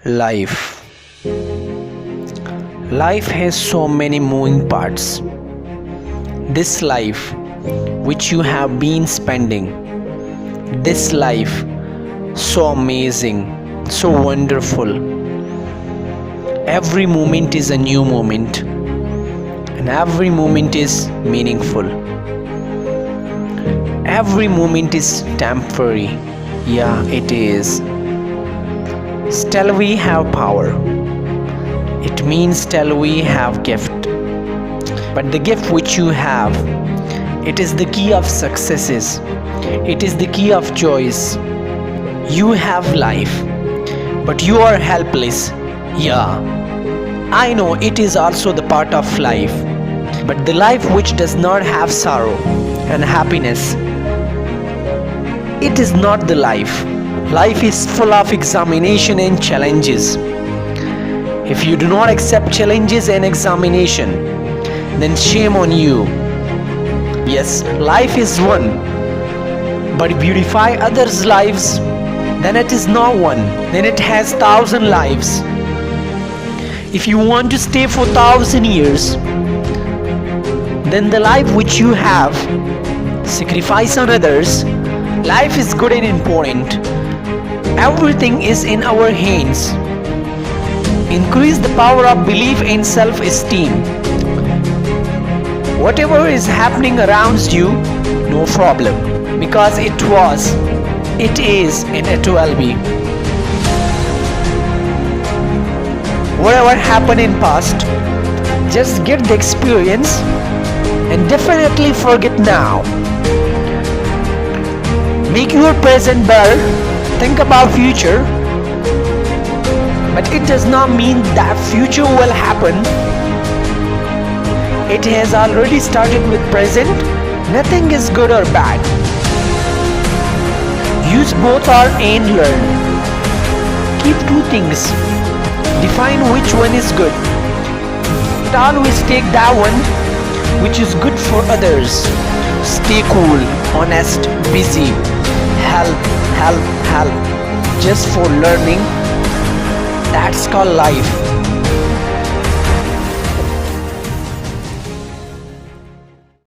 Life. Life has so many moving parts. This life which you have been spending, this life so amazing, so wonderful. Every moment is a new moment, and every moment is meaningful. Every moment is temporary. Yeah, it is. Still we have power. It means still we have gift. But the gift which you have, it is the key of successes. It is the key of joys. You have life, but you are helpless. Yeah, I know it is also the part of life. But the life which does not have sorrow and happiness, it is not the life. Life is full of examination and challenges. If you do not accept challenges and examination, then shame on you. Yes, life is one, but beautify others' lives, then it is not one, then it has 1,000 lives. If you want to stay for 1,000 years, then the life which you have, sacrifice on others. Life is good and important. Everything is in our hands. Increase the power of belief and self-esteem. Whatever is happening around you, no problem, because it was, it is, and it will be. Whatever happened in past, just get the experience and definitely forget now. Make your present better. Think about future, but it does not mean that future will happen. It has already started with present. Nothing is good or bad. Use both or and learn. Keep two things. Define which one is good. But always take that one which is good for others. Stay cool, honest, busy. Help. Just for learning. That's called life.